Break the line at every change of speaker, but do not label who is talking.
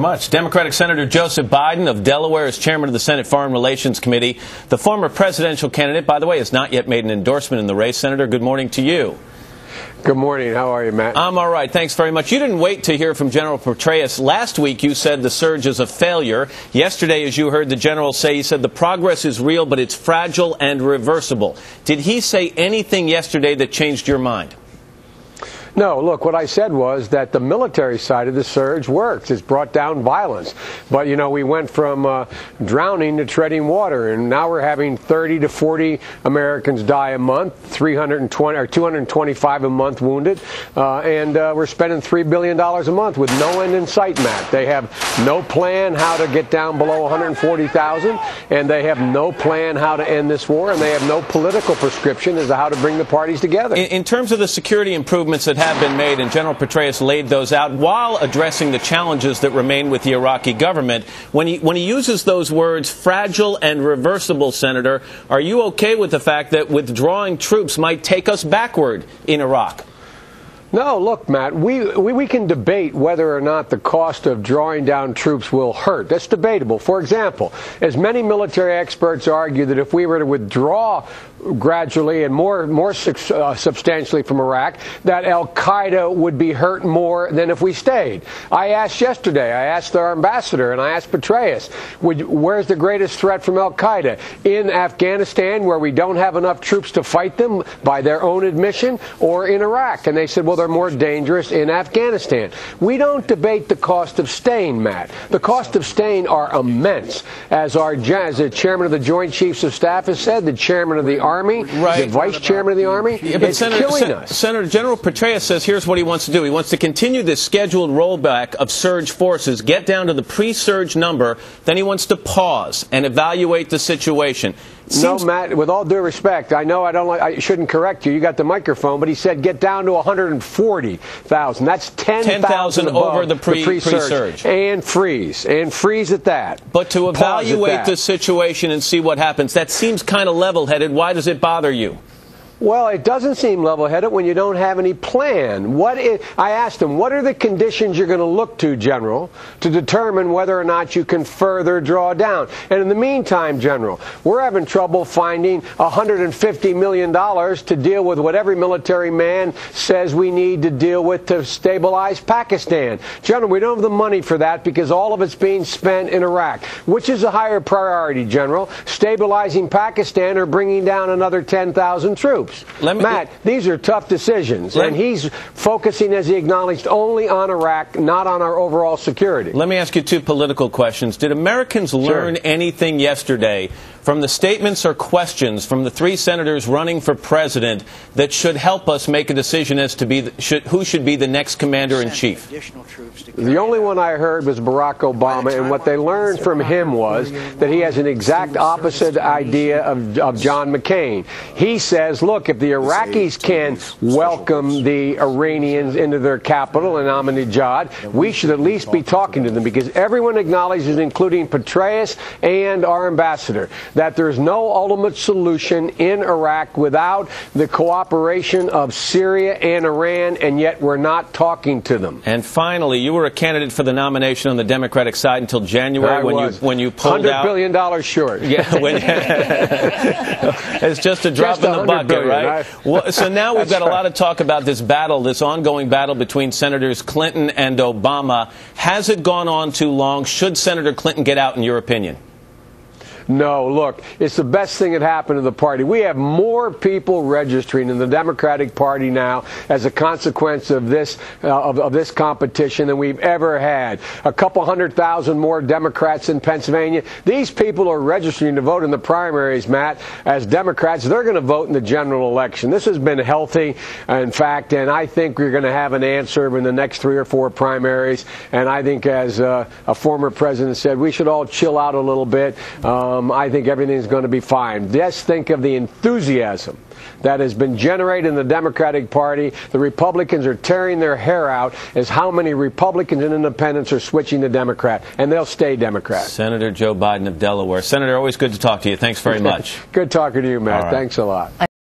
Much. Democratic Senator Joseph Biden of Delaware is chairman of the Senate Foreign Relations Committee. The former presidential candidate, by the way, has not yet made an endorsement in the race. Senator, good morning to you.
Good morning. How are you, Matt?
I'm all right. Thanks very much. You didn't wait to hear from General Petraeus. Last week, you said the surge is a failure. Yesterday, as you heard the general say, he said the progress is real, but it's fragile and reversible. Did he say anything yesterday that changed your mind?
No, look, what I said was that the military side of the surge works. It's brought down violence. But, you know, we went from drowning to treading water, and now we're having 30 to 40 Americans die a month, 320 or 225 a month wounded, and we're spending $3 billion a month with no end in sight, Matt. They have no plan how to get down below 140,000, and they have no plan how to end this war, and they have no political prescription as to how to bring the parties together.
In terms of the security improvements that have been made, and General Petraeus laid those out while addressing the challenges that remain with the Iraqi government. When he uses those words, fragile and reversible, Senator, are you okay with the fact that withdrawing troops might take us backward in Iraq?
No, look, Matt, we can debate whether or not the cost of drawing down troops will hurt. That's debatable. For example, as many military experts argue that if we were to withdraw gradually and more substantially from Iraq, that al-Qaeda would be hurt more than if we stayed. I asked our ambassador, and I asked Petraeus, where's the greatest threat from al-Qaeda? In Afghanistan, where we don't have enough troops to fight them by their own admission, or in Iraq? And they said, well, they're more dangerous in Afghanistan. We don't debate the cost of staying, Matt. The cost of staying are immense. As the chairman of the Joint Chiefs of Staff has said, the chairman of the Army, the vice chairman of the Army, it's killing us.
Senator, General Petraeus says here's what he wants to do. He wants to continue this scheduled rollback of surge forces, get down to the pre-surge number, then he wants to pause and evaluate the situation.
No, Matt, with all due respect, I know I shouldn't correct you. You got the microphone, but he said get down to 140,000. That's 10,000
over the pre-surge.
And freeze at that.
But to evaluate the situation and see what happens, that seems kind of level-headed. Why does it bother you?
Well, it doesn't seem level-headed when you don't have any plan. I asked him, what are the conditions you're going to look to, General, to determine whether or not you can further draw down? And in the meantime, General, we're having trouble finding $150 million to deal with what every military man says we need to deal with to stabilize Pakistan. General, we don't have the money for that because all of it's being spent in Iraq. Which is a higher priority, General? Stabilizing Pakistan or bringing down another 10,000 troops? Matt, these are tough decisions, and he's focusing, as he acknowledged, only on Iraq, not on our overall security.
Let me ask you two political questions. Did Americans learn anything yesterday from the statements or questions from the three senators running for president that should help us make a decision as to who should be the next commander-in-chief?
The only one I heard was Barack Obama, and what they learned from him was that he has an exact opposite idea of John McCain. He says, look, if the Iraqis can welcome the Iranians into their capital in Ahmadinejad, we should at least be talking to them, because everyone acknowledges, including Petraeus and our ambassador, that there's no ultimate solution in Iraq without the cooperation of Syria and Iran, and yet we're not talking to them.
And finally, you were a candidate for the nomination on the Democratic side until January when you pulled out.
$100 billion short.
Yeah, it's just a drop in the bucket, right? Well, so now we've got a lot of talk about this ongoing battle between Senators Clinton and Obama. Has it gone on too long? Should Senator Clinton get out, in your opinion?
No, look, it's the best thing that happened to the party. We have more people registering in the Democratic Party now as a consequence of this competition than we've ever had. A couple 100,000 more Democrats in Pennsylvania. These people are registering to vote in the primaries, Matt. As Democrats, they're going to vote in the general election. This has been healthy, in fact, and I think we're going to have an answer in the next 3 or 4 primaries. And I think, as a former president said, we should all chill out a little bit. I think everything's going to be fine. Just think of the enthusiasm that has been generated in the Democratic Party. The Republicans are tearing their hair out as how many Republicans and independents are switching to Democrat, and they'll stay Democrat.
Senator Joe Biden of Delaware. Senator, always good to talk to you. Thanks very much.
Good talking to you, Matt. Thanks a lot.